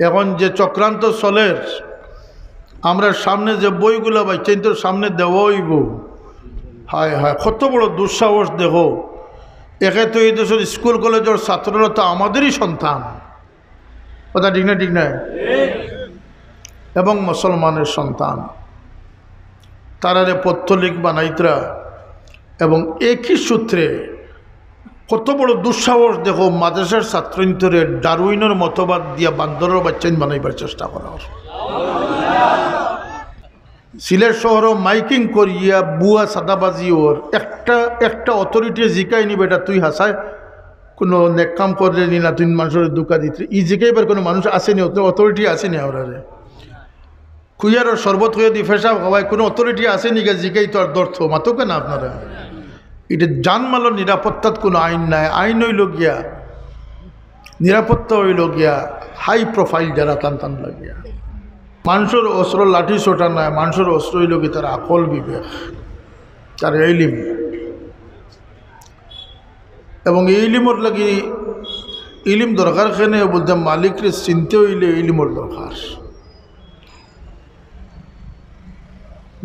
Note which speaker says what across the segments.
Speaker 1: এখন যে চক্রান্ত চলের আমরা সামনে যে বইগুলো বাচ্চাই তোর সামনে দেওয়া হইব। হায় হায়, কত বড় দুঃসাহস দেখো। একে তো এই দেশের স্কুল কলেজের ছাত্ররা তো আমাদেরই সন্তান, কথা ঠিক না? ঠিক না? এবং মুসলমানের সন্তান, তারারে পত্তলিক বানাইতরা এবং একই সূত্রে কত বড় দুঃসাহস দেখো। মাদ্রাসার ছাত্রীন্তরে ডারউইনের মতবাদ দিয়া বান্দরের বাচ্চাইন বানাইবার চেষ্টা করা। সিলেট শহরও মাইকিং করিয়া বুয়া সাদাবাজি ওর একটা অথরিটি জিকাই নি, বেটা তুই হাসায় কোনো নেকাম করে নি না, তুই মানুষের দুঃখা দিতে ই জিকাইবার কোনো মানুষ আসেনি, অথরিটি আসেনি। ওরারে খুইয়ার শরবত হয়ে দি ফেসা হওয়ায় কোনো অথরিটি আসেনি গে জিকাই তো আর দর্থ মাতো কেন আপনারা? এটা জানমালের নিরাপত্তার কোনো আইন নাই। আইন হইল গিয়া, নিরাপত্তা হইল গিয়া হাই প্রোফাইল যারা টান লাগিয়া। মানুষের অস্ত্র লাঠি ছোটা নাই, মানুষের অস্ত্র হইল কি তার আকল বিবেক, তার ইলম। এবং এই ইলিমর লাগি ইলিম দরকার খেনে বলতে মালিকরে চিনতে হইলে ইলিমর দরকার।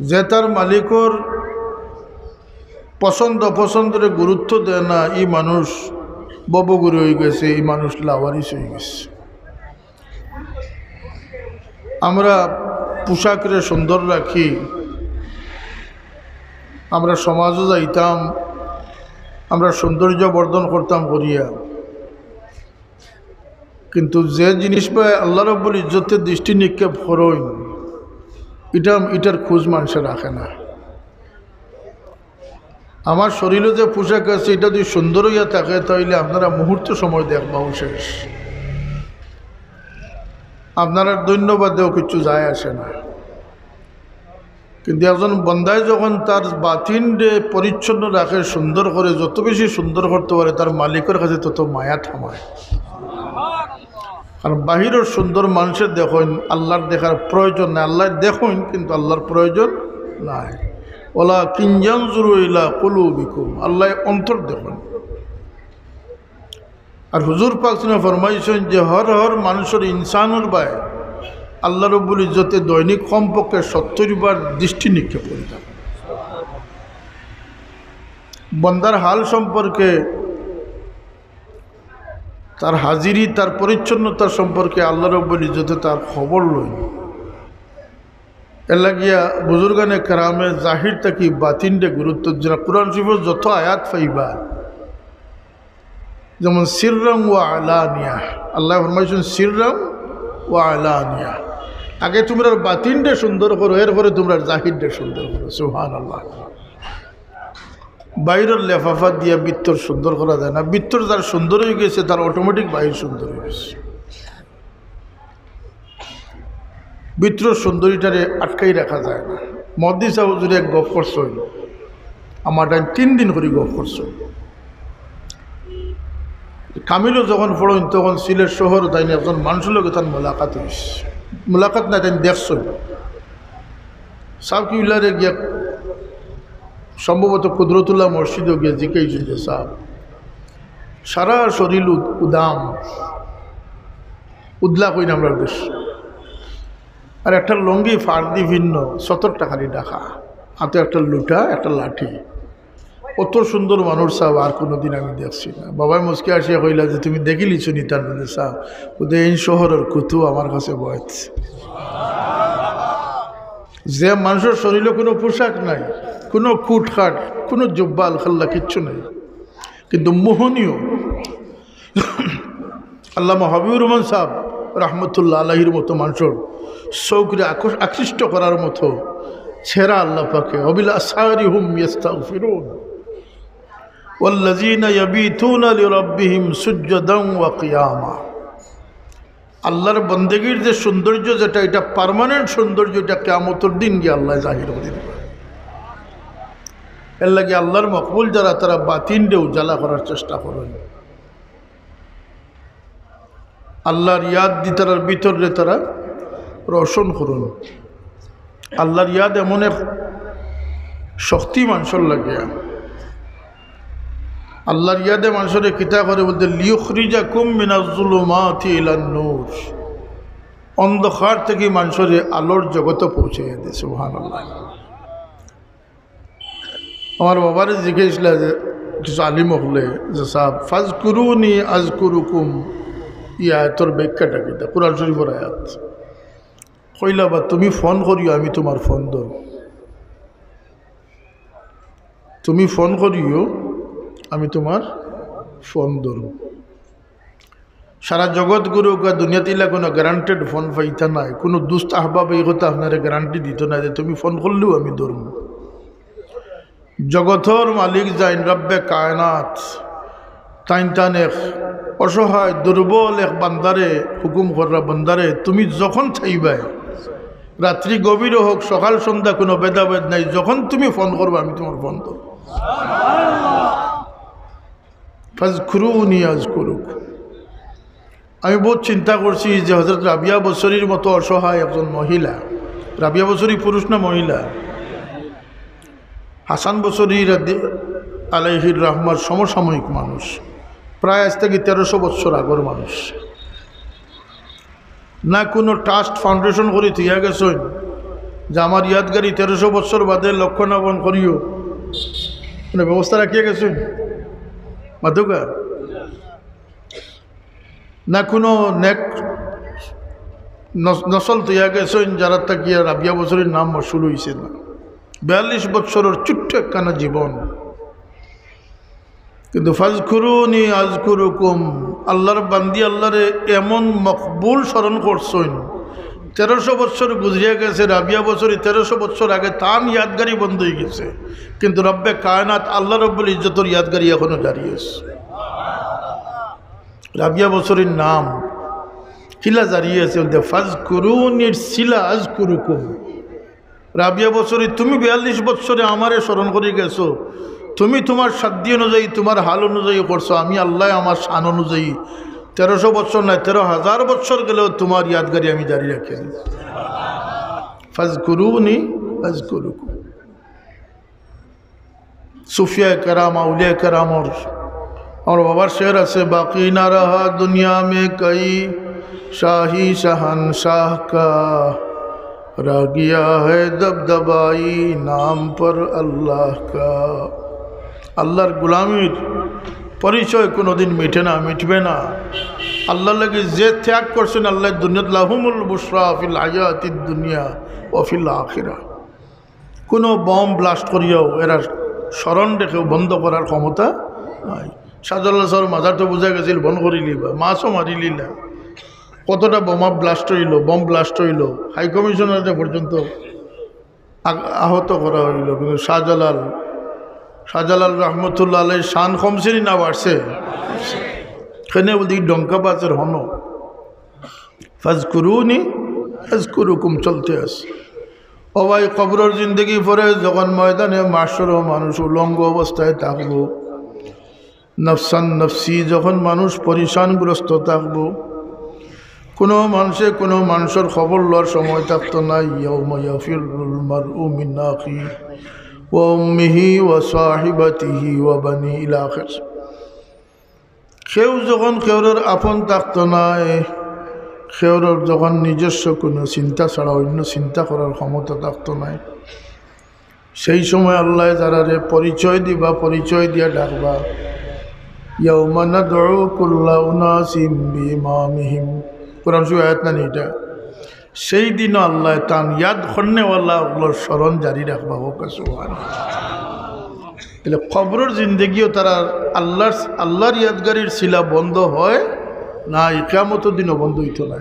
Speaker 1: যে তার মালিকর পছন্দ অপছন্দরে গুরুত্ব দেয় না, এই মানুষ ববগুরু হয়ে গেছে, এই মানুষ লাওয়ারিস হয়ে গেছে। আমরা পোশাকরে সুন্দর রাখি, আমরা সমাজও যাইতাম, আমরা সৌন্দর্য বর্ধন করতাম করিয়া, কিন্তু যে জিনিস পায় আল্লাহ রাব্বুল ইজ্জতের দৃষ্টি নিক্ষেপ করইন, এটার খোঁজ মানুষে রাখে না। আমার শরীরে যে পোশাক আছে এটা যদি সুন্দর হইয়া থাকে তাহলে আপনারা মুহূর্ত সময় দেখবাও শেষ, আপনারা ধন্যবাদেও কিছু যায় আসে না। কিন্তু একজন বন্দায় যখন তার বাতিনরে পরিচ্ছন্ন রাখে, সুন্দর করে, যত বেশি সুন্দর করতে পারে তার মালিকের কাছে তত মায়া থামায়। আর বাহিরের সুন্দর মানুষের দেখুন, আল্লাহর দেখার প্রয়োজন নাই। আল্লাহ দেখুন কিন্তু আল্লাহর প্রয়োজন নাই। ওলা কিনজানজুরু ইলা কুলুবিকুম, আল্লাহ অন্তর দেখুন। আর হুজুর পাক ফরমাইছেন যে হর মানুষের ইনসানের বায় আল্লাহ রাব্বুল ইজ্জতে দৈনিক কমপক্ষে 70 বার দৃষ্টি নিক্ষেপ করে থাকে। বন্দার হাল সম্পর্কে, তার হাজিরি, তার পরিচ্ছন্নতা সম্পর্কে আল্লাহ রাব্বুল ইজ্জতে তার খবর লই। এর লাগিয়া বুজুর্গানে কেরামে জাহির থাকি বাতিনরে গুরুত্ব দিনা। কুরআন শরীফের যত আয়াত পাইবা, যেমন সিররাম ওয়া আলানিয়া, আল্লাহ ফরমাইছেন সিররাম ওয়া আলানিয়া। আগে তোমরা বাতিনরে সুন্দর করো, এরপরে তোমরা জাহিররে সুন্দর করো। সুবহানাল্লাহ। বাইরের লেফাফা দিয়া বৃত্তর সুন্দর করা যায় না। বৃত্তর যার সুন্দর হয়ে গেছে তার অটোমেটিক বাহির সুন্দর হয়ে গেছে। বৃত্তর সুন্দরীটারে আটকাই রাখা যায় না। মদ্দি সাহেব যদি এক গপ করছ, আমার 3 দিন করে গপ করছ। কামিলও যখন পড়েন তখন সিলেট শহর তাই একজন মানুষের লোক তার মোলাকাত হয়েছে। মোলাকাত না, তাই দেখছ সাহ কিউলারে গিয়া সম্ভবত কুদরতুল্লাহ মসজিদও গিয়ে জিজ্ঞাসা যে সাহ সারা শরীর উদাম উদলা কইন আমরা দেশ, আর একটা লঙ্গি ফার্দি ভিন্ন 70 টাকারই ডাকা, হাতে একটা লুটা, একটা লাঠি। অত সুন্দর মানুষ সাহেব আর কোনোদিন আমি দেখছি না। বাবাই মুসকে আসিয়া কইলা যে তুমি দেখিলি শুনি তার মধ্যে সাহ ওদের এই শহরের কুতু আমার কাছে বয়েছে। যে মানুষের শরীরে কোনো পোশাক নাই, কোনো খুটখাট, কোনো জব্বা আলখাল্লা কিচ্ছু নেই, কিন্তু মোহনীয়। আল্লামা হাবিবুর রহমান সাহেব রহমতুল্লাহ আলাহির মতো মানুষের শৌকরে আকৃষ্ট করার মতো ছেঁড়া আল্লাহ পাকে অবিল আসহারিহুম ইস্তাগফিরুন ওয়াল্লাযীনা ইয়াবিতুনা লিরাব্বিহিম সুজদান ওয়া কিয়ামা। আল্লাহর বন্দেগীর যে সৌন্দর্য, যেটা এটা পার্মানেন্ট সৌন্দর্য, এটা কিয়ামতের দিন গিয়ে আল্লাহ জাহির করে দেবে। এর লাগে আল্লাহর মকবুল যারা, তারা বাতিনরে উজালা করার চেষ্টা করেন। আল্লাহর ইয়াদ দি তার ভিতরে তারা রোশন করুন। আল্লাহর ইয়াদ এমন এক শক্তি মানুষের লাগে। আল্লাহর ইয়াদে মানুষের কিতা করে বলতে লিউখরিজাকুম মিনাজ জুলুমাতি ইলান নূর, অন্ধকার থেকে মানুষের আলোর জগতে পৌঁছাইয়া দেয়। সুবহানাল্লাহ। আমার বাবার জিজ্ঞেসলা যে কিছু আলিম হলে যে সাহেব ফাজকুরুনি আজকুরুকুম, ই আয়াতর ব্যাখ্যাটা কিতা? কুরআন শরীফের আয়াত। কইলা বা তুমি ফোন করিও আমি তোমার ফোন ধরব, তুমি ফোন করিও আমি তোমার ফোন ধরব। সারা জগৎ গুরু দুনিয়াতে কোনো গ্যারান্টেড ফোন পাইতা নাই, কোনো দুস্ত আহবাব এই কথা আপনারা গ্যারান্টি দিত না যে তুমি ফোন করলেও আমি ধরব। জগতর মালিক যাইন রব্বে কায়নাত, তাইন তান এক অসহায় দুর্বল এক বান্দারে হুকুম কররা, বান্দারে তুমি যখন চাইবাই, রাত্রি গভীর হোক সকাল সন্ধ্যা কোনো ভেদাভেদ নাই, যখন তুমি ফোন করবে আমি তোমার ফোন করব। ফাজকুরুনি আযকুরুক। আমি বহুত চিন্তা করছি যে হযরত রাবিয়া বসরির মতো অসহায় একজন মহিলা, রাবিয়া বসরি পুরুষ না মহিলা? হাসান বসরি আলাইহির রহমার সমসাময়িক মানুষ, প্রায় আজ থেকে 1300 বছর আগর মানুষ। না কোনো ট্রাস্ট ফাউন্ডেশন করে থিয়া গেছেন যে আমার ইয়াদগারি 1300 বছর বাদে লক্ষণাবন করিও, মানে ব্যবস্থা রাখিয়া গেছেন মাধুকা? না কোনো নেক নসল তৈয়া গেছেন যারা তাকিয়া রাবিয়া বছরের নাম মশুর হয়েছে না। 42 বছরের ছোট্ট একখানা জীবন, কিন্তু ফাজকুরুনি আযকুরুকুম, আল্লাহর বান্দি আল্লাহরে এমন মকবুল স্মরণ করছেন। 1300 বছর গুজরিয়া গেছে, রাবিয়া বছরই 1300 বছর আগে তান ইয়াদগারি বন্ধ হয়ে গেছে, কিন্তু রব্বে কায়নাত আল্লাহ রব্বুল ইজ্জতর ইয়াদগারি এখনো জারি আছে। রাবিয়া বছরের নাম কিলা জারি আছে, ফাজকুরুনির সিলা আযকুরুকুম। রাবিয়া বছরী তুমি 42 বছরে আমারে স্মরণ করে গেছো, তুমি তোমার সাধ্য অনুযায়ী তোমার হাল অনুযায়ী করছো, আমি আল্লাহ আমার শান অনুযায়ী 1300 বছর নয় 13,000 বছর গেলেও তোমার ইয়াদগারি আমি জারি রাখি। ফাজকুরুনি আযকুরুকুম। সুফিয়া কেরাম আউলিয়া কেরাম और बाबर शेर से बाकी ना रहा दुनिया में कई शाही शहनशाह का, रह गया है दबदबाई नाम पर अल्लाह का। আল্লাহর গুলামির পরিচয় কোনোদিন মিটে না, মিটবে না। আল্লাহ লাগে যে ত্যাগ করছেন আল্লাহ দুনিয়াত লাহুমুল বুশরা ফিল হায়াতিদ দুনিয়া ও ফিল আখিরা। কোনো বম ব্লাস্ট করিয়াও এরা স্মরণ রেখেও বন্ধ করার ক্ষমতা নাই। শাহজালাল স্যার মাজার তো বোঝা গেছিল বন্ধ করিলি বা মাছও মারিলি না। কতটা বোমা ব্লাস্ট হইল, বম ব্লাস্ট হইল, হাই কমিশনারে পর্যন্ত আহত করা হইল, কিন্তু শাহজালাল রহমতুল্লাহ আলাই শান কমসিনি না বাড়ছে, সেখানে বলতে ডঙ্কা বাজের হন। ফাজকুরুনি আযকুরুকুম চলতে আছে। ও ভাই, কবরের জিন্দগি পরে যখন ময়দানে মাশর মানুষ উলঙ্গ অবস্থায় থাকবো, নফসান নফসি যখন মানুষ পরিশানগ্রস্ত থাকবো, কোনো মানুষের খবর লওয়ার সময় থাকতো না। ইয়াউমা ইয়াফিরুল মারউ মিন আখিহি ওয়া উম্মিহি ওয়া সাহিবাতিহি ওয়া বানি ইলা আখির। কেউ যখন কেউর আপন থাকতো না, কেউর যখন নিজস্ব কোনো চিন্তা ছাড়া অন্য চিন্তা করার ক্ষমতা থাকতো না, সেই সময় আল্লাহ যারারে পরিচয় দিবা, পরিচয় দিয়া ডাকবা, ইয়াউমা নাদউ কুল্লা উনাসিম বিইমামিহিম। কোরআন শরীফ আয়াত না এটা? সেই দিনও আল্লাহ তান ইয়াদ করনেওয়ালা ওগুলোর স্মরণ জারি রাখবা হোক। তাহলে কবরের জিন্দগিও তারা আল্লাহর ইয়াদগারির শিলা বন্ধ হয় না, কিয়ামতের দিনও বন্ধ হইতো না।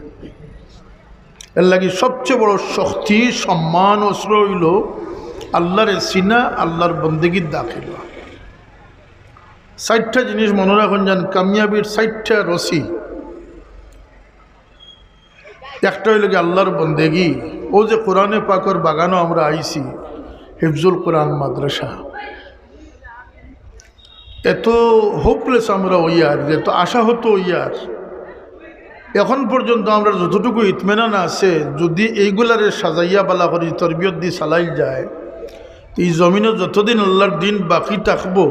Speaker 1: এর লাগি সবচেয়ে বড় শক্তি, সম্মান, অস্ত্র হইল আল্লাহর সিনা, আল্লাহর বন্দেগীর দাখিল। 60টা জিনিস মনে রাখুন যান, কামিয়াবির 60টা রশি। একটা হইল কি আল্লাহর বন্দেগী। ও যে কোরআনে পাকর বাগানও আমরা আইছি, হিফজুল কোরআন মাদ্রাসা, এত হোপলেস আমরা ওইয়ার, এত আশা হতো ওইয়ার, এখন পর্যন্ত আমরা যতটুকু ইতমেনান আছে, যদি এইগুলারে সাজাইয়া বালা করি তরবিয়ত দিয়ে চালাই যায়, এই জমিনে যতদিন আল্লাহর দিন বাকি থাকবো,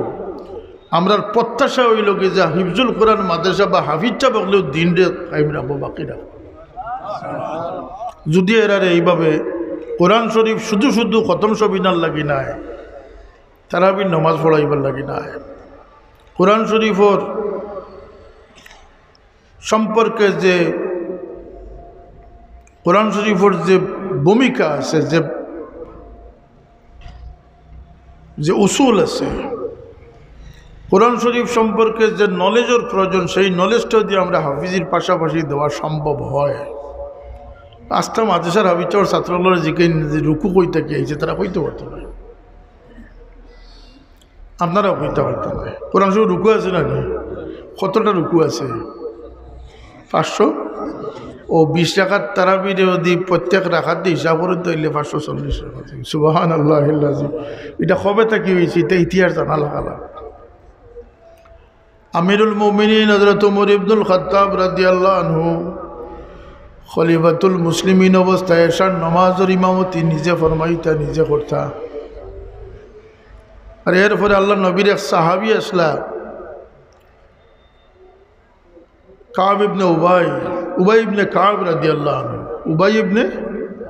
Speaker 1: আমরার প্রত্যাশা হইল কি যে হিফজুল কোরআন মাদ্রাসা বা হাফিজটা বকলেও দিন রে কায়েম রাখবো, বাকি রাখবো। যদি এরারে এইভাবে কোরআন শরীফ শুধু শুধু খতম সবিনার লাগি নাই, তারাবির নমাজ পড়াইবার লাগি নাই, কোরআন শরীফর সম্পর্কে যে কোরআন শরীফর যে ভূমিকা আছে, যে উসুল আছে, কোরআন শরীফ সম্পর্কে যে নলেজের প্রয়োজন, সেই নলেজটা যদি আমরা হাফিজির পাশাপাশি দেওয়া সম্ভব হয়। আস্থা মাদ্রাসার হাফিজর ছাত্রগুলোর যে রুকু কইতে গিয়েছে তারা কইতে পারতো না, আপনারাও কইতে পারতেন না। কোরআন শরীফ রুকু আছে নাকি? কতটা রুকু আছে? 500 ও 20 রাকাত তারাবির যদি প্রত্যেক রাকাত দিয়ে হিসাব করে তৈলে 540 রাকাত। সুবহানাল্লাহ। এটা কবে থেকে হয়েছে এটা ইতিহাস জানা লাগালা। আমিরুল মুমিনিন হযরত ওমর ইবনুল খাত্তাব রাদিয়াল্লাহু আনহু খলিফাতুল মুসলিমিন অবস্থায় এশার নামাজের ইমামতি নিজে ফরমাইতা, নিজে করতা। আর এরপরে আল্লাহ নবীর এক সাহাবী আসলা, কাব ইবনে উবাই ইবনে কাব রাদিয়াল্লাহু আনহু, উবাই ইবনে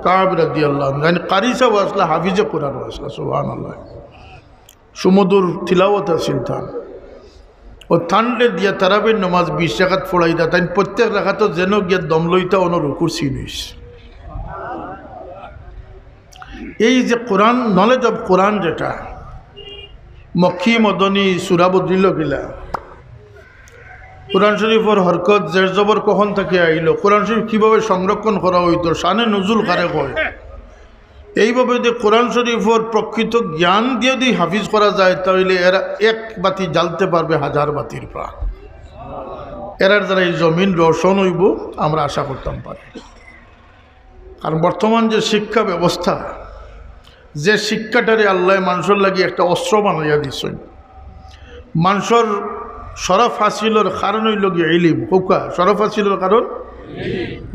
Speaker 1: কাব রাদিয়াল্লাহু আনহু, মানে কারি সাহেব আসলা, হাফিজে কোরআন আসলা। সুবহানাল্লাহ। সুমধুর তিলাওয়াত আছিল তার। ও ঠান্ডে দিয়া তারাবির নমাজ 20 রাকাত পড়াইতা, তাই প্রত্যেক রাকাত যেন গিয়া দম লইতা অন রুকুর সিন হইছে। এই যে কোরআন, নলেজ অফ কোরআন, যেটা মক্কি মদনী সূরা বদলিল গিলা, কোরআন শরীফের হরকত জের জবর কখন থেকে আইল, কোরআন শরীফ কীভাবে সংরক্ষণ করা হইতো, শানে নজুল কারে হয়, এইভাবে যদি কোরআন শরীফের প্রকৃত জ্ঞান দিয়ে যদি হাফিজ করা যায়, তাহলে এরা এক বাতি জ্বালতে পারবে 1000 বাতির প্রাণ। এরার দ্বারা এই জমিন রোশন হইব আমরা আশা করতাম পারি। কারণ বর্তমান যে শিক্ষা ব্যবস্থা, যে শিক্ষাটারে আল্লাহ মানুষের লাগি একটা অস্ত্র বানাইয়া দিচ্ছেন, মানুষের শরফ হাসিলের কারণ হইল গিয়ে ইলিম। হুকা শরফ হাসিলের কারণ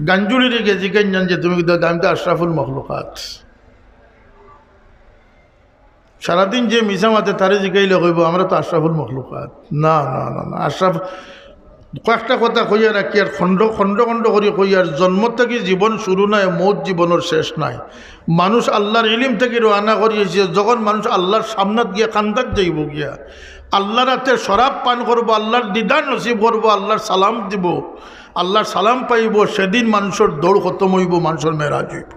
Speaker 1: গাঞ্জুলির গেছি কেন জান যে তুমি আমি তো আশরাফুল মখলুকাত। সারাদিন যে মিশা মাতে তারে জিগাইলে কইব আমরা তো আশরাফুল মখলুকাত। না না না না, আশরাফ কয়েকটা কথা কইয়া রাখি আর খণ্ড খণ্ড খণ্ড করি কই, আর জন্ম থেকে জীবন শুরু নাই, মৌত জীবনের শেষ নাই। মানুষ আল্লাহর ইলিম থেকে রওনা করিয়েছে, যখন মানুষ আল্লাহর সামনাত গিয়া কান্দাত যাইব গিয়া, আল্লাহর হাতে শরাব পান করবো, আল্লাহর দিদার নসিব করবো, আল্লাহর সালাম দিব, আল্লাহর সালাম পাইব, সেদিন মানুষের দৌড় খতম হইব, মানুষের মেরাজ হইব।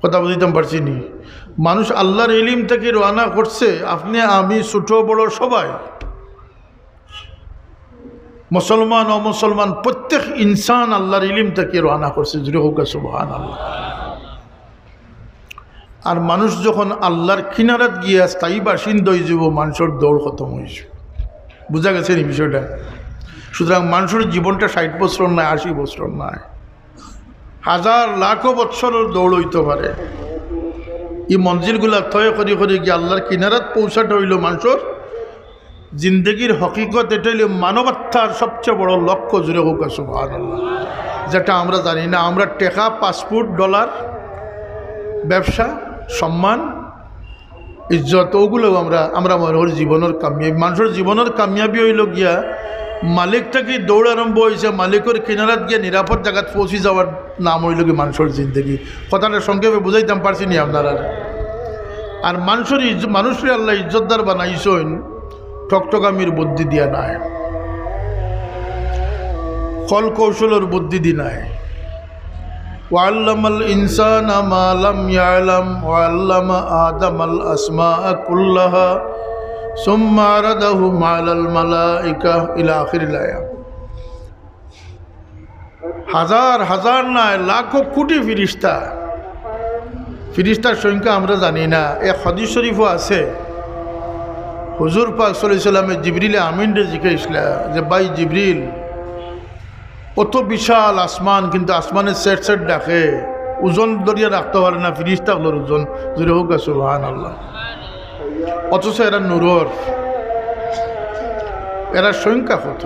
Speaker 1: কথা বুঝিতাম পারছি নি? মানুষ আল্লাহর ইলিম থেকে রওনা করছে, আপনি আমি ছোট বড় সবাই, মুসলমান অমুসলমান প্রত্যেক ইনসান আল্লাহর ইলিম থেকে রওনা করছে। জুড়ে হোক সুবহানাল্লাহ। আর মানুষ যখন আল্লাহর কিনারাত গিয়া স্থায়ী বাসিন্দা হয়ে যাব, মানুষের দৌড় খতম হয়েছে। বুঝা গেছে এই বিষয়টা? সুতরাং মানুষের জীবনটা 60 বছর নয়, 80 বছর নয়, হাজার লাখো বৎসরের দৌড় হইতে পারে। এই মঞ্জিলগুলা তয় করি করি গিয়ে আল্লাহর কিনারাত পৌঁছাটা হইল মানুষের জিন্দগির হকিকত। এটা হইল মানবাত্মার সবচেয়ে বড় লক্ষ্য। জুড়ে হোক সুবহানাল্লাহ। যেটা আমরা জানি না। আমরা টাকা, পাসপোর্ট, ডলার, ব্যবসা, সম্মান, ইজ্জত, ওগুলো আমরা মানুষের জীবনের কামিয়াবি। মানুষের জীবনের কামিয়াবি হইল গিয়া মালিকটাকে দৌড় আরম্ভ হয়েছে, মালিকের কিনারাত গিয়ে নিরাপদ জায়গায় পৌঁছে যাওয়ার নাম হইল কি মানুষের জিন্দগি। কথাটা সংক্ষেপে বুঝাইতাম পারছি নি আপনারা? আর মানুষের আল্লাহ ইজ্জতদার বানাইছেন ঠকঠকামির বুদ্ধি দিয়া নাই, কল কৌশলের বুদ্ধি দি নাই। ওয়াল্লামাল ইনসানা মা লাম ইয়ালাম ওয়াল্লামা আদামাল আসমাআ কুল্লাহা সুম্মা আরাদাহুম আলাল মালাইকা ইলা আখিরিল আয়াত। হাজার হাজার নয়, লাখো কোটি ফিরিস্তার সংখ্যা আমরা জানি না। এক হাদিস শরীফও আছে, হুজুর পাক সাল্লাল্লাহু আলাইহি ওয়াসাল্লামে জিবরিল আমিনরে জিজ্ঞাসা যে ভাই জিবরিল, অত বিশাল আসমান, কিন্তু আসমানের সেট সেট ডাকে, ওজন দরিয়া রাখতে পারে না ফিরিস্তাগুলোর ওজন। জুড়ে হোক সুবহানাল্লাহ। অথচ এরা নূরের, এরা সংখ্যা কত?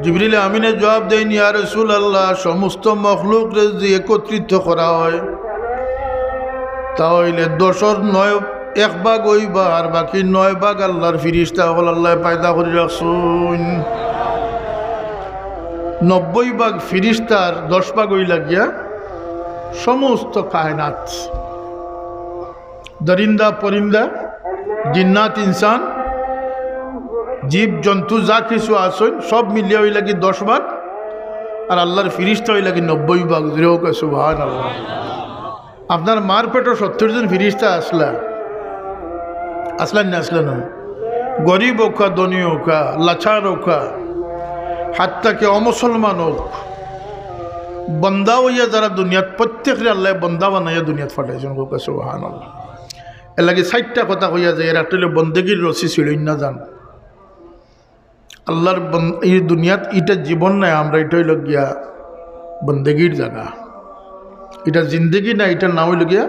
Speaker 1: জিবরিল আমিনে জবাব দেন, ইয়া রাসূলুল্লাহ, সমস্ত মখলুকরে যদি একত্রিত করা হয় তাহলে 1/9 ভাগ হইবা, আর বাকি 9 ভাগ আল্লাহর ফিরিস্তা হল আল্লাহ পায়দা করে রাখছুন। 90 ভাগ ফিরিস্তার 10 ভাগ হই লাগিয়া সমস্ত কায়নাত, দরিন্দা পরিন্দা, জিন্নাত, ইনসান, জীব জন্তু যা কিছু আসেন সব মিলিয়ে হই লাগি 10 ভাগ, আর আল্লাহর ফিরিস্তা হই লাগি 90 ভাগ। সুবহানাল্লাহ। আপনার মার পেটে 70 জন ফিরিস্তা আসলেন না? আসলেন না? গরিব হোক, ধনী হোক, লাচার হোক, হাত্তাকে অমুসলমান হোক, বন্দা হইয়া যারা দুনিয়াত, প্রত্যেকের আল্লাহ বন্দা বানাইয়া দুনিয়াত ফাটাইছেন। সুবহানাল্লাহ। এর লাগে 60টা কথা হইয়া যায়। এর একটা বন্দেগীর রসি ছিলই না যান আল্লাহর এই দুনিয়াত। এটা জীবন নাই, আমরা এটা হইল গিয়া বন্দেগীর জায়গা। এটা জিন্দগি না, এটার নাম হইল গিয়া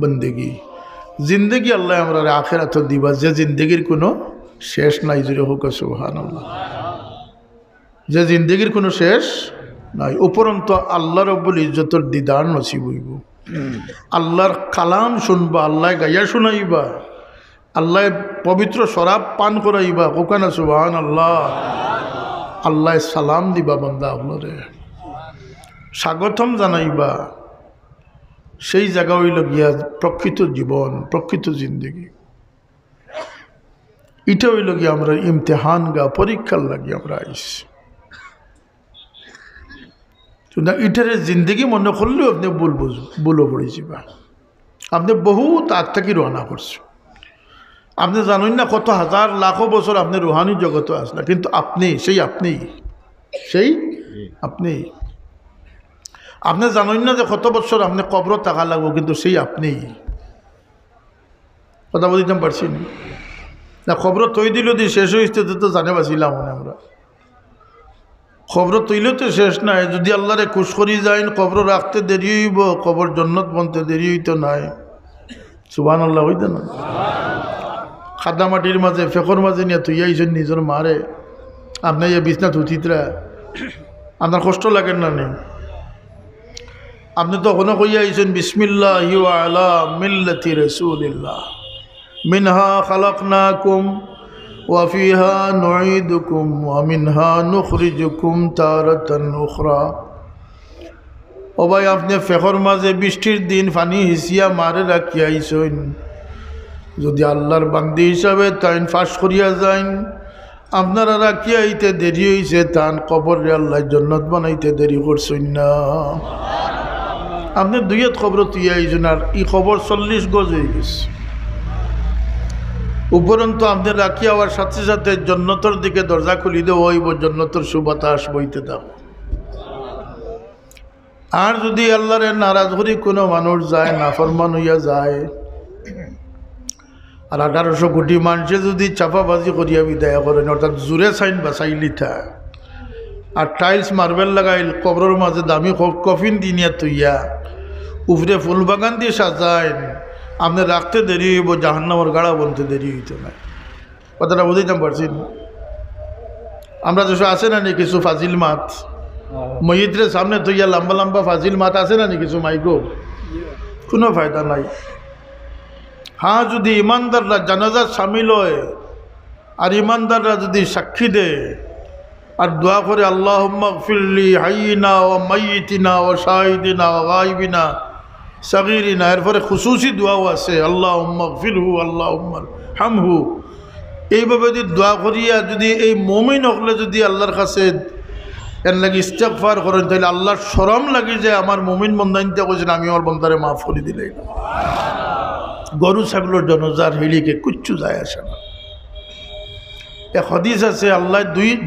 Speaker 1: বন্দেগী। জিন্দগি আল্লাহ আমরা আখিরাত দিবা, যে জিন্দগির কোনো শেষ নাই। জুড়ে হোক সুবহানাল্লাহ। যে জিন্দগির কোনো শেষ নাই, উপরন্ত আল্লাহ রব্বুল ইজ্জতের দিদার নসিব হইব। আল্লাহর কালাম শুনবা, আল্লাহ গাইয়া শুনাইবা, আল্লাহ পবিত্র শরাব পান করাইবা। কোকানা সুবহানাল্লাহ। আল্লাহ সালাম দিবা বান্দা, আপনারে স্বাগতম জানাইবা। সেই জায়গা হইল গিয়া প্রকৃত জীবন, প্রকৃত জিন্দগি। এটা হইল গিয়া আমরা ইমতেহান গা, পরীক্ষার লাগি আমরা আইসি। ইটারে জিন্দগি মনে করলেও আপনি ভুলও পড়েছিবা। আপনি বহুত আগ থেকে রওনা করছেন। আপনি জানেন না কত হাজার লাখো বছর আপনি রুহানি জগতে আসলে, কিন্তু আপনি সেই আপনি আপনি জানেন না যে কত বছর আপনি কবর থাকা লাগবো, কিন্তু সেই আপনি। কথা বলতে পারছি না? খবর তৈ দিল দিয়ে শেষ হয়েছে তো জানে পাচ্ছিলাম মনে আমরা। খবর তৈলে তো শেষ নাই। যদি আল্লাহরে খুশ করি যাইন, কবর রাখতে দেরি হইব, কবর জন্নত বনতে দেরি হইতো নাই। সুবহানাল্লাহ হইতো না? খাদা মাটির মাঝে, ফেকর মাঝে নিয়ে তুই আইছেন নিজের মারে, আপনি এই বিছনাথ উচিতরা, আপনার কষ্ট লাগেন না? নেই আপনি তখনও কইয়া আইছেন বিসমিল্লাহি ওয়া আলা মিল্লাতি রাসূলিল্লাহ, মিনহা খালাকনাকুম ওয়া ফিহা নুঈদুকুম ওয়া মিনহা নুখরিজুকুম তারাতান উখরা। ও ভাই, আপনি ফেকর মাঝে বৃষ্টির দিন পানি হিসিয়া মারে রাখিয়া আইছেন। যদি আল্লাহর বান্দি হিসাবে তাইন ফাঁস করিয়া যাইন, আপনারা রাখিয়া আইতে দেরি হইছে, তান কবরে আল্লাহ জন্নত বানাইতে দেরি করছেন না। আপনি দুইয়ের খবর তুই আইছেন, আর এই খবর 40 গজ হয়ে গেছে। উপরন্ত আপনি রাখি আওয়ার সাথে সাথে জন্নতর দিকে দরজা খুলি দেব, হইব জন্নতর সুবাতাস বইতে দাও। আর যদি আল্লাহরে নারাজ করি কোনো মানুষ যায়, নাফরমান হইয়া যায়, আর 1800 কোটি মানুষে যদি চাপাবাজি করিয়া বিদায় করেন, অর্থাৎ জোরে সাইন বাসাই লিথা, আর টাইলস মার্বেল লাগাইল, কবরের মাঝে দামি কফিন দিনিয়া তুইয়া, উপরে ফুল বাগান দিয়ে সাজাইন, আপনি রাখতে দেরি হইব, জাহান্নামের গাড়া বলতে দেরি হইতো না। কথাটা বুঝাইতাম পারছি? আমরা যেসব আছে না নি কিছু ফাজিল মাত, মহিদ্রের সামনে তুইয়া লম্বা লম্বা ফাজিল মাত আছে না নি কিছু, মাইগো কোনো ফায়দা নাই। হ্যাঁ, যদি ইমানদাররা জানাজার সামিল হয়, আর ইমানদাররা যদি সাক্ষী দেয় আর দোয়া করে, আল্লাহুম্মা গফিরলি হাইয়িনা ওয়া মাইয়িতিনা ওয়া শাহিদিনা ওয়া গায়বিনা সাগীরিনা, এরপরে খুশুসি দোয়াও আছে, আল্লাহুম্মা গফিরহু আল্লাহুম্মা হামহু। এইভাবে যদি দোয়া করিয়া যদি এই মুমিন হকলে যদি আল্লাহর কাছে এর লাগি ইস্তেগফার করেন, তাহলে আল্লাহর শরম লাগি যায় আমার মুমিন বন্দাইনতে কইছেন আমি আমার বন্দারে মাফ করে দিলে। গরু ছাগলের জনজার হিলিকে কিচ্ছু যায় আসে না। এক হাদিস আছে, আল্লাহ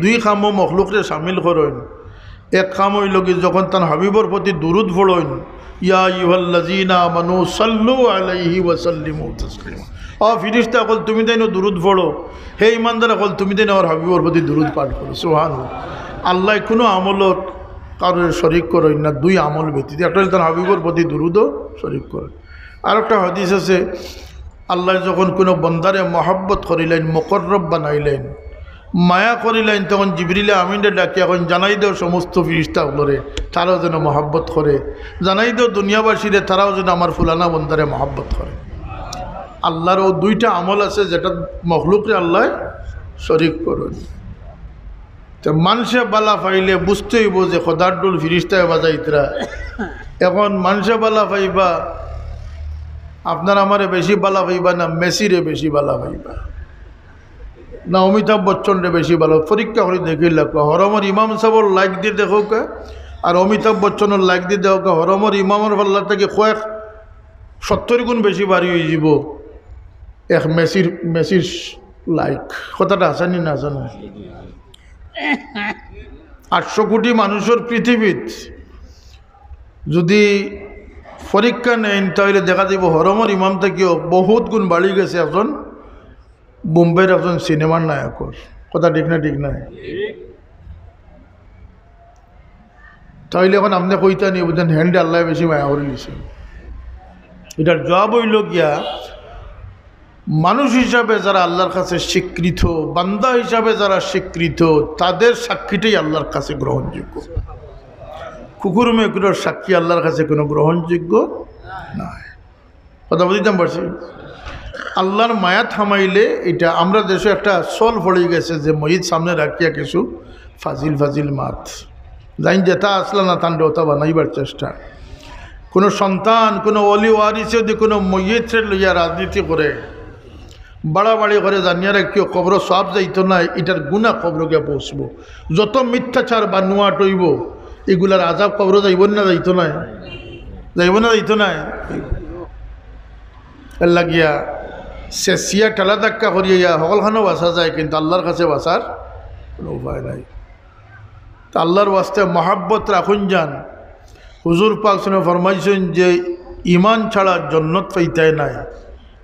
Speaker 1: দুই কামও মখলুকরে সামিল করেন। এক কাম হইল কি, যখন তার হাবিবর প্রতি দুরুদ পড়েন, ইয়া আইয়ুহাল্লাযীনা আমানু সাল্লু আলাইহি ওয়া সাল্লিমু তাসলিমা। ফিরিস্তা কল তুমি তাই দুরুদ পড়ো, হে ইমানদার কল তুমি তাই আমার হাবিবর প্রতি দুরুদ পাঠ করো। সুবহানাল্লাহ। আল্লাহ কোনো আমলত কারোর শরিক করেন না, দুই আমল ব্যতীত। একটা তার হাবিবর প্রতি দুরুদও শরিক করেন। আর একটা হাদিস আছে, আল্লাহ যখন কোনো বন্দারে মহব্বত করিলেন, মুকররব বানাইলেন, মায়া করিলেন, তখন জিবরিলে আমিনে ডাকি এখন জানাই দেও সমস্ত ফিরিস্তাগুলোরে তারাও যেন মহব্বত করে, জানাই দেও দুনিয়াবাসীরে তারাও যেন আমার ফুলানা বন্দারে মহব্বত করে। আল্লাহর ও দুইটা আমল আছে যেটা মখলুকরে আল্লাহ শরিক করেন। তো মানুষে বালা পাইলে বুঝতে হইব যে খোদার ডুল ফিরিস্তায় বাজাইতরা। এখন মানুষে বালা পাইবা, আপনার আমারে বেশি বালা পাইবা না মেসিরে বেশি বালা পাইবা না অমিতাভ বচ্চনরে বেশি ভালো? পরীক্ষা করে দেখি লেখো। হরমর ইমাম সাহেবর লাইক দিয়ে দেখো কে, আর অমিতাভ বচ্চনের লাইক দিয়ে দেখো কে। হরমর ইমামের পাল্লা থেকে কয়েক 70 গুণ বেশি বাড়ি হয়ে যাব এক মেসির লাইক। কথাটা আসানি না জানো? 800 কোটি মানুষের পৃথিবীত যদি পরীক্ষা নেন তাহলে দেখা যাব হরমর ইমাম থেকেও বহুত গুণ বাড়ি গেছে একজন বোম্বের একজন সিনেমার নায়কর। কথা ঠিক না? ঠিক না? তাইলে এখন আপনি কইতা নিয়ে বুঝলেন হ্যান্ডে আল্লাহ বেশি মায়া করে দিয়েছে। এটার জবাব হইল গিয়া, মানুষ হিসাবে যারা আল্লাহর কাছে স্বীকৃত, বান্দা হিসাবে যারা স্বীকৃত, তাদের সাক্ষীটাই আল্লাহর কাছে গ্রহণযোগ্য। কুকুর মেকুরের সাক্ষী আল্লাহর কাছে কোনো গ্রহণযোগ্য নয়। কথা বুঝতাম পারছি? আল্লাহর মায়া থামাইলে এটা আমরা দেশে একটা চল পড়ে গেছে যে মহিদ সামনে রাখিয়া কিছু ফাজিল মাত যাই যেটা আসলে না তান ওটা বানাইবার চেষ্টা। কোনো সন্তান কোনো অলি ওয়ারিসে যদি কোনো মহিদে লইয়া রাজনীতি করে, বাড়াবাড়ি করে, জানিয়ে রাখিও কবর সব যাইতো না, এটার গুণা কবরকে পৌঁছব। যত মিথ্যাচার বা নুয়া টইব এগুলার আজাব কবর যাইব না? যাইতো না? যাইব না? যাইতো না? এর লাগিয়া সে সিয়া ঠেলা ধাক্কা করিয়া সকলখানেও বাঁচা যায়, কিন্তু আল্লাহর কাছে বাঁচার কোনো উপায় নাই। তা আল্লাহর ওয়াস্তে মহাব্বত রাখুন যান। হুজুর পাক শুনে ফরমাইছেন যে ইমান ছাড়া জন্নত পাইতে নাই,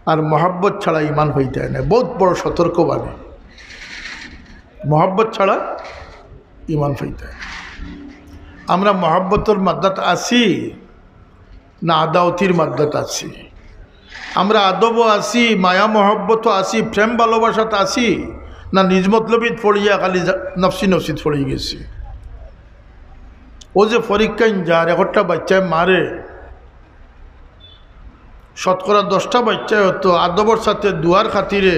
Speaker 1: আর মহাব্বত ছাড়া ইমান পাইতে নাই। বহুত বড় সতর্কবাণী। মহাব্বত ছাড়া ইমান পাইতে। আমরা মহাব্বতের মাদ্দাত আছি না আদাওতির মাদ্দাত আছি? আমরা আদবও আছি, মায়া মহব্বতও আছি, প্রেম ভালোবাসাতে আছি, না নিজ মতলবিত পড়িয়া খালি নফসিত পড়ে গেছি? ও যে পরীক্ষায় যার একটা বাচ্চায় মারে, শতকরা 10টা বাচ্চায় হতো আদবর সাথে দুয়ার খাতিরে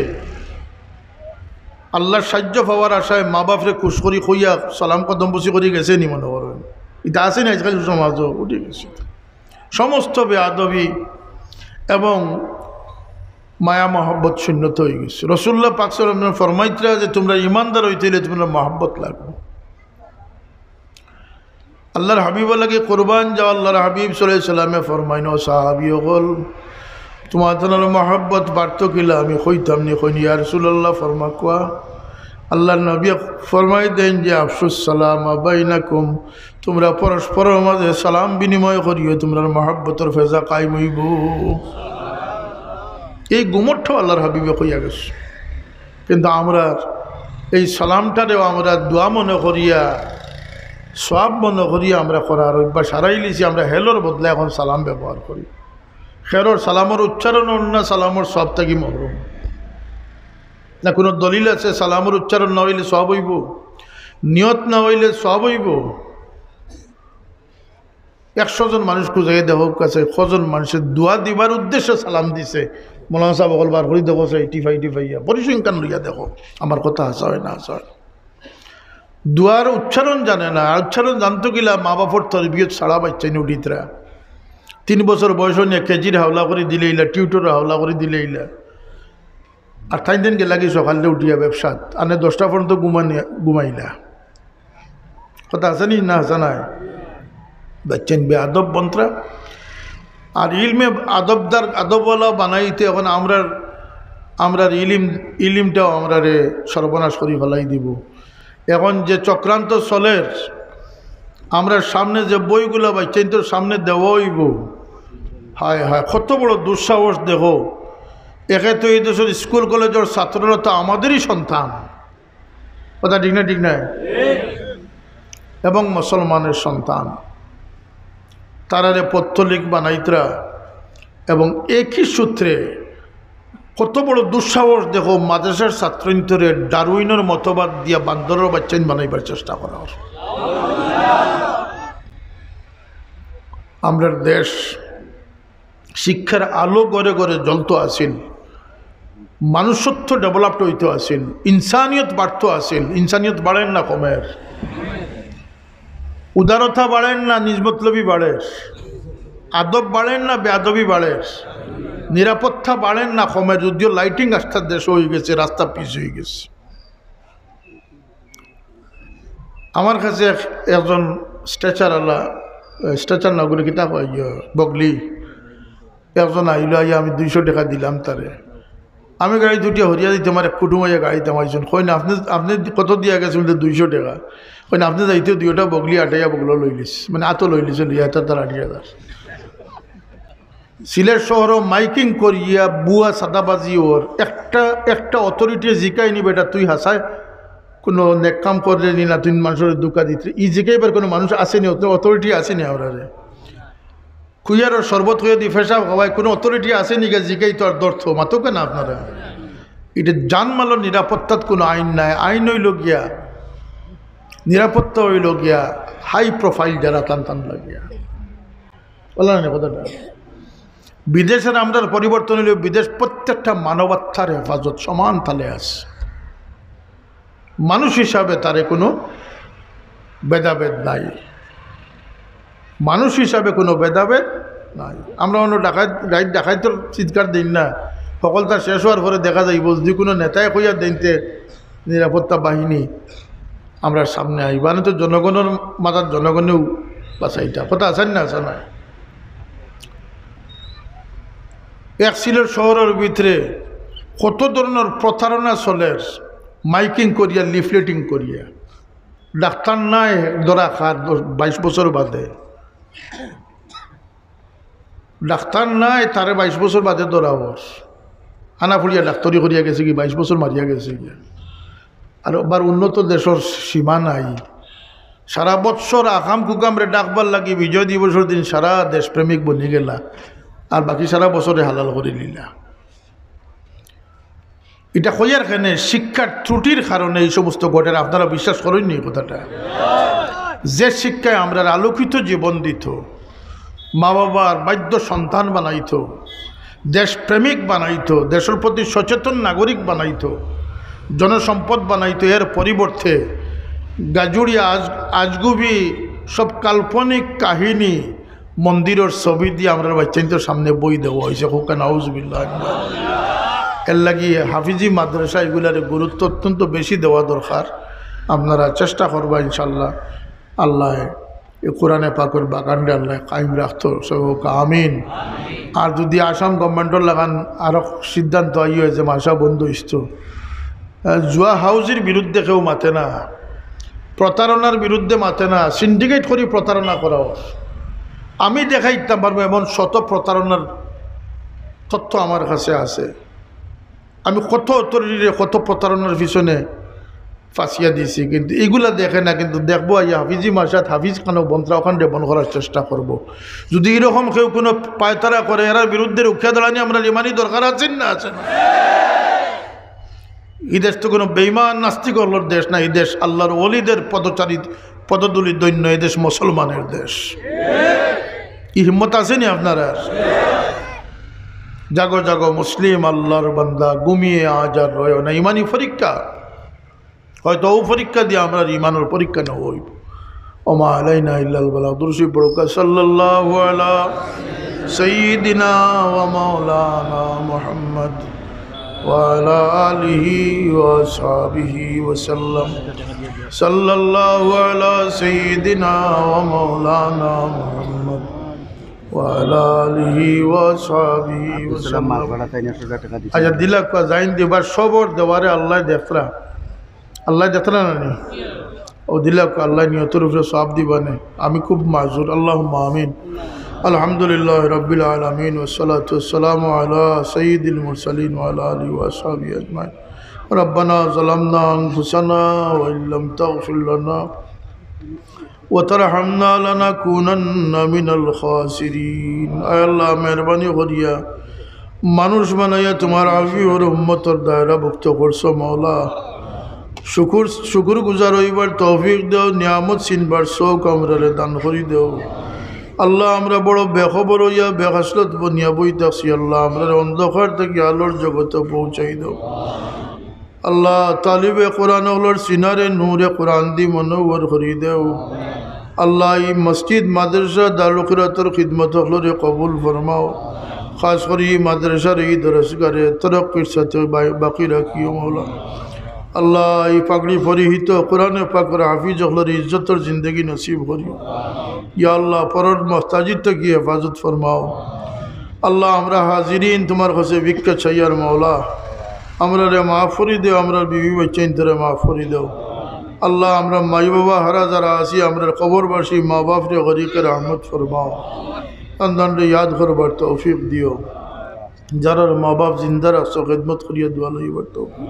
Speaker 1: আল্লাহর সাহায্য পাওয়ার আশায় মা বাপরে খুশ করি কইয়া সালাম কদম বসি করে গেছে নি মনে করেন? এটা আছে না আজকাল সমাজও উঠে গেছে। সমস্ত বেআদবি এবং মায়া মহব্বত শূন্যত হয়ে গেছে। রসুল্লাহ পাক সাল্লাল্লাহু আলাইহি ওয়াসাল্লাম ফরমাইতরা যে তোমরা ইমানদার হইতে হলে তোমরা মহব্বত লাগবে। আল্লাহর হাবিব লাগে কোরবান যাও, আল্লাহর হাবিব সাল্লাল্লাহু আলাইহি ওয়াসাল্লামে ফরমাইনো সাহাবী হল তোমাদের মহব্বত বাড়ত কিলা? আমি কইতাম নি, কইনি ইয়া রাসূলুল্লাহ ফরমা কোয়া। আল্লাহর নবী ফরমাই দেন যে আফসুস সালাম বাইনাকুম, তোমরা পরস্পরের মাঝে সালাম বিনিময় করিও, তোমরা মহব্বতের ফেজা কায়েম হইব। এই গুমর্থ আল্লাহর হাবিবে কইয়া গেছে। কিন্তু আমরা এই সালামটারেও আমরা দোয়া মনে করিয়া, সব মনে করিয়া আমরা করার অভ্যাস হারাই লিছি। আমরা হেলোর বদলে এখন সালাম ব্যবহার করি। খেরোর সালামের উচ্চারণ না সালামের সব থাকি মহরুম না? কোনো দলিল আছে সালামের উচ্চারণ না হইলে সব হইব? নিয়ত না হইলে সব হইব? 100 জন মানুষ খুঁজে দেখো কাছে কজন মানুষের দোয়া দিবার উদ্দেশ্যে সালাম দিছে। মৌলানা সাহেব বলবার করি দেখো 85 পরিসংখ্যান লইয়া দেখো। আমার কথা হাসা হয় না? হাসা হয়। দুয়ার উচ্চারণ জানে না। উচ্চারণ জানতো কিলা মা বাপর তরবিয়ত ছাড়া বাচ্চা উঠিতরা 3 বছর বয়স নিয়ে কেজির হাওলা করে দিলে ইলা, টিউটর হাওলা করে দিলে ইলা, আর 3 দিন গে লাগি সকালে উঠিয়া ব্যবসাত আনে 10টা পর্যন্ত ঘুমাইলা। কথা আছে নি? না হাসা নাই? বাচ্চেন বে আদব বন্ত্রা। আর ইলমে আদবওয়ালা বানাইতে এখন আমরা ইলিমটাও আমরা সর্বনাশ করি ফেলাই দিব। এখন যে চক্রান্ত চলের, আমরা সামনে যে বইগুলো বাচ্চাইন তোর সামনে দেওয়া হইব, হায় হায় কত বড় দুঃসাহস দেখো। একে তো এই দেশের স্কুল কলেজের ছাত্ররা তো আমাদেরই সন্তান। কথা ঠিক না? ঠিক না? এবং মুসলমানের সন্তান, তারারে পত্তলিক বানাইতরা এবং একই সূত্রে কত বড় দুঃসাহস দেখো। মাদ্রাসার ছাত্রীন্তরে ডারউইনের মতবাদ দিয়া বান্দরের বাচ্চাইন বানাইবার চেষ্টা করা। আমরা দেশ শিক্ষার আলো গড়ে গড়ে জ্বলতো আসিল, মানুষত্ব ডেভেলপড হইতে আসেন, ইনসানিয়ত বাড়ত আসেন। ইনসানিয়ত বাড়েন না কমের, উদারতা বাড়েন না নিজমতলবি বাড়ের, আদব বাড়েন না বেআদবি বাড়ের, নিরাপত্তা বাড়েন না কমের। যদিও লাইটিং রাস্তার দেশ হয়ে গেছে, রাস্তা পিছ হয়ে গেছে। আমার কাছে একজন স্ট্রেচার নাগরিকতা বগলি একজন আইল, আইয়া আমি 200 টাকা দিলাম তারে। আমি গাড়ি দুটি হরিয়া দিতে আমার এক কুটুম হইয়া গাড়িতে আমাইছেন। কই না আপনি আপনি কত দিয়া গেছেন? 200 টাকা। কই না আপনি যাইতে 2টা বগলি আটাইয়া বগলো লইলিস, মানে আতো লইলিস লিয়া তার 8,000। সিলেট শহরও মাইকিং করিয়া বুয়া সাদাবাজি ওর একটা অথরিটি জিকাই নি বেটা তুই হাসায় কোনো নেকাম করলে নি না, তুই মানুষের দুকা দিতে ই জিকাইবার কোনো মানুষ আসেনি, অথরিটি আসেনি। আমরা খুইয়ার শরবত হয়ে দি ফেসা হওয়ায় কোনো অথরিটি আসেনি গা জিকাই তো আর দর্থ মাতো কেন আপনারা? এটা জানমালের নিরাপত্তার কোনো আইন নাই। আইন হইল গিয়া, নিরাপত্তা হইল গিয়া হাই প্রোফাইল যারা টান লাগিয়া বলা না কথাটা। বিদেশের আমরা পরিবর্তন হইল, বিদেশ প্রত্যেকটা মানবাত্মার হেফাজত সমান তালে আছে। মানুষ হিসাবে তারে কোনো ভেদাভেদ নাই, মানুষ হিসাবে কোনো ভেদাভেদ নাই। আমরা অন্য ডাকাইতর চিৎকার দিন না, সকলটা শেষ হওয়ার পরে দেখা যাইব যদি কোনো নেতায় কইয়া দিনতে নিরাপত্তা বাহিনী আমরা সামনে আইবা না, তো জনগণের মাথার জনগণেও বাঁচাইটা কথা আছেন না? আছে না? এক সিলেট শহরের ভিতরে কত ধরনের প্রতারণা চলের, মাইকিং করিয়া লিফলেটিং করিয়া। ডাক্তার নাই ধরা খার 22 বছর বাদে, ডাক্তার নাই তারে 22 বছর বাদে ধরা বস আনা ফুলিয়া ডাক্তারি করিয়া গেছে কি 22 বছর মারিয়া গেছে কি। আর আবার উন্নত দেশের সীমা নাই, সারা বৎসর আকাম কুকামরে ডাকবার লাগি বিজয় দিবসের দিন সারা দেশপ্রেমিক বনি গেলা, আর বাকি সারা বছরে হালাল করে নিলা। এটা কইয়ার খানে শিক্ষার ত্রুটির কারণে এই সমস্ত ঘটের। আপনারা বিশ্বাস করেননি এই কথাটা? যে শিক্ষায় আমরা আলোকিত জীবন দিত, মা বাবার বাধ্য সন্তান বানাইত, দেশপ্রেমিক বানাইত, দেশের প্রতি সচেতন নাগরিক বানাইত, জনসম্পদ বানাইত, এর পরিবর্তে গাজুড়িয়া আজগুবি সব কাল্পনিক কাহিনী মন্দিরের ছবি দিয়ে আমরা বাচ্চাদের সামনে বই দেওয়া হয়েছে। হোকা নাউজুবিল্লাহ। এর লাগি হাফিজি মাদ্রাসা এগুলার গুরুত্ব অত্যন্ত বেশি দেওয়া দরকার। আপনারা চেষ্টা করবা ইনশাল্লাহ। আল্লাহ এ কোরআনে পাকের বাগানটা আল্লাহ কায়েম রাখতো সব আমিন। আর যদি আসাম গভর্নমেন্টের লাগান আরও সিদ্ধান্ত আই হয়েছে মাসা বন্ধ ইস্ত, জুয়া হাউজের বিরুদ্ধে কেউ মাতে না, প্রতারণার বিরুদ্ধে মাতে না, সিন্ডিকেট করি প্রতারণা করাও। আমি দেখাইতাম পারবো এমন শত প্রতারণার তথ্য আমার কাছে আছে। আমি কত অথরিটিরে কত প্রতারণার পিছনে ফাঁসিয়া দিয়েছি, কিন্তু এগুলা দেখে না। কিন্তু দেখবো আইয়া হাফিজি মাসাত হাফিজ খানো বন্ত্রা ওখান বন করার চেষ্টা করব। যদি এরকম কেউ কোনো পায়তারা করে এরার বিরুদ্ধে রক্ষা দাঁড়ানি আমরা লিমানি দরকার আছেন না? আছে না? এই দেশ তো কোনো বেইমান নাস্তিক হলোর দেশ না, এই দেশ আল্লাহর ওলিদের পদদুলি দৈন্য, এই দেশ মুসলমানের দেশ। কি হিম্মত আসেনি আপনারা? জাগো জাগো মুসলিম আল্লাহর বান্দা, ঘুমিয়ে আজ আর রয় না। ইমানি পরীক্ষা হয়তো ও পরীক্ষা দিয়ে আমরা ইমানের পরীক্ষা না হইব। ওমা আলাইনা ইল্লাল বালাগ। দুরূদ পড়ুক সাল্লাল্লাহু আলা সাইয়্যিদিনা ওয়া মাওলানা মুহাম্মদ ওয়া আলা আলিহি ওয়া আসহাবিহি ওয়া সাল্লাম। সাল্লাল্লাহু আলা সাইয়্যিদিনা ওয়া মাওলানা মুহাম্মদ ওয়া আলা আলিহি ওয়া আসহাবিহি ওয়া সাল্লাম। আচ্ছা দিলা কা জাইন দিবার সবর দেওয়ারে আল্লাহ দেখরা, আল্লাহ দেখরা না নি ও দিলা কা আল্লাহ নিয়তের উপরে সওয়াব দিবানে। আমি খুব মাজুর, আল্লাহুম্মা আমিন। আলহামদুলিল্লাহ রাব্বিল আলামিন ওয়াসসালাতু ওয়াসসালামু আলা সাইয়্যিদিল মুরসালিন ওয়া আলা আলিহি ওয়া আসহাবিহি আজমাইন। রব্বানা যালামনা আনফুসানা ওয়া ইল্লাম তাগফির লানা ওয়া তারহামনা লানাকুনান্না মিনাল খাসিরিন। আয় আল্লাহ মেহরবানি করিয়া মানুষ বানাইয়া তোমার আফি ওর উম্মতের দায়রাভুক্ত করছো মাওলা। শুকুর গুজার হইবার তৌফিক দেও, নিয়ামত চিনবার শৌক আমরারে দান করি দেও। আল্লাহ আমরা বড় বেখবর হইয়া বেখাসলত বনিয়া বইতাছি আল্লাহ আমরা অন্ধকার থেকে আলোর জগতে পৌঁছাই দাও আল্লাহ তালিবে কোরআন হলোর সিনারে নূরে কোরআন দি মনোবর করি দেও আল্লাহ এই মসজিদ মাদ্রাসা দারুকিরাতর খিদমত হলরে কবুল ফরমাও খাস করে এই মাদ্রাসার এই দরসগারে তরক্কির সাথে বাকি রাখিও মৌলা আল্লাহ এই পাগড়ি পরিহিত কোরআনে পাকর হাফিজ হলর ইজ্জতর জিন্দগি নসিব করিও ইয়া আল্লাহ পরর মস্তাজিদ কি হেফাজত ফরমাও আল্লাহ আমরা হাজিরিন তোমার কাছে ভিক্ষা চাইয়ার মৌলা আমরা রে মাফ করি দেও আমরা বিবি বাচ্চাইন তোরে মাফ করি দেও আল্লাহ আমরা মাই বাবা হারা যারা আসি আমরা কবরবাসী মা বাপ রে গরিকে রহমত ফরমাও আন্দানরে ইয়াদ করবার তৌফিক দিও যারা মা বাপ জিন্দার আসো খেদমত করিয়া দোয়া লইবার তৌফিক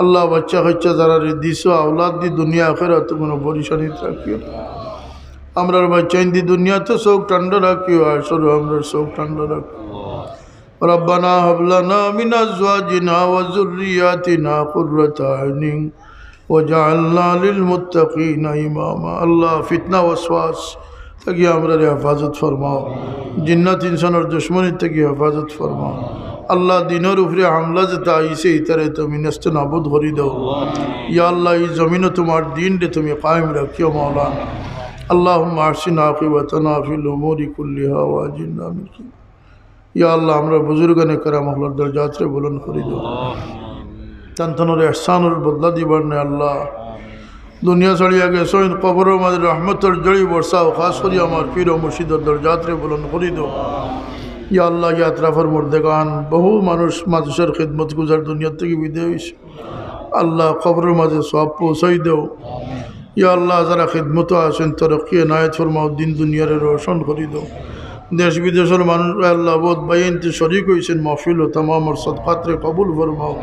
Speaker 1: আল্লাহ বাচ্চা কাচ্চা যারা দিস আওলাদ দি দুনিয়া আখেরাতে কোনো পরিশানিত রাখিও আমরা বাচ্চাইন দি দুনিয়াতে চোখ ঠান্ডা রাখিও আসর আমরা চোখ ঠান্ডা রাখিও ربنا هب لنا من أزواجنا وذرياتنا قرة أعين وجعلنا للمتقين إماما الله فتنة وسواس تكي আমরা হেফাজত ফরমাও জিন্নাত ইনসানের দুশমনী থেকে হেফাজত ফরমাও আল্লাহ দিনের উপরে হামলা যেটা আইছে ইতারে তুমি নষ্ট নাবুদ করে দাও ইয়া আল্লাহ এই জমিনে তোমার দিন রে তুমি কায়েম রাখিও মাওলা اللهم احسن عاقبتنا في الامور كلها واجرنا من خزي ইয়া আল্লাহ আমরা বুজুর্গানে کرام হলর দরজাত রে বুলন্দ করে দাও তন্তনের ইহসানের বদলা দিবার নে আল্লাহ দুনিয়া ছাড়িয়া গেছো ইন কবরের মাঝে রহমতের জড়ি বর্ষাও খাস করি আমার পীর ও মুর্শিদের দরজাত রে বুলন্দ করে দাও ইয়া আল্লাহ ইয়া আতরাফের মুর্দেগান বহু মানুষ মানুষের খিদমত গুজার দুনিয়া থেকে বিদায় হইছে আল্লাহ কবরের মাঝে সব পৌঁছাই দাও ইয়া আল্লাহ যারা খিদমত আছেন তরক্কি এনায়েত ফরমাও দিন দুনিয়ার রোশন করে দাও দেশ বিদেশের মানুষ আল্লাহ বোধ বাইনতে শরিক হয়েছেন মাহফিল ও তামাম সদকাতরে কবুল ফরমাও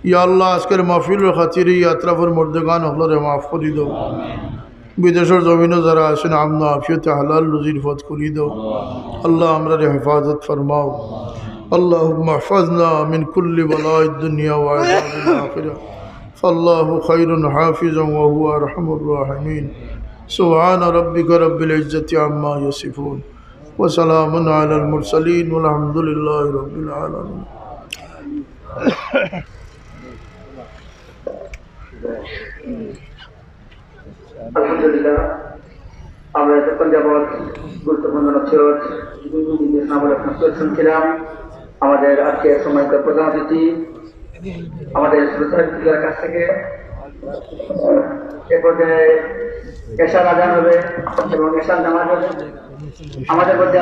Speaker 1: ইয়া আল্লাহ আজকের মাহফিলের খাতিরে আতরাফের মুর্দেগান হলরে মাফ করে দাও বিদেশের জমিনে যারা আছেন আমন আফিয়তে হালাল রুজির পথ করে দাও আল্লাহ আমরা হেফাজত ফরমাও اللهم احفظنا من كل بلاء الدنيا وعذاب الآخرة فالله خير حافظا وهو أرحم الراحمين سبحان ربك رب العزة عما يصفون وسلام على المرسلين والحمد لله رب العالمين
Speaker 2: আলহামদুলিল্লাহ আমরা এতক্ষণ যাবৎ গুরুত্বপূর্ণ নসিহত শুনছিলাম। আমাদের আজকে সময়কার প্রধান অতিথি আমাদের শ্রোতার কাছ থেকে এ পর্যায়ে এশার আজান হবে এবং এশার নামাজ হবে আমাদের মধ্যে।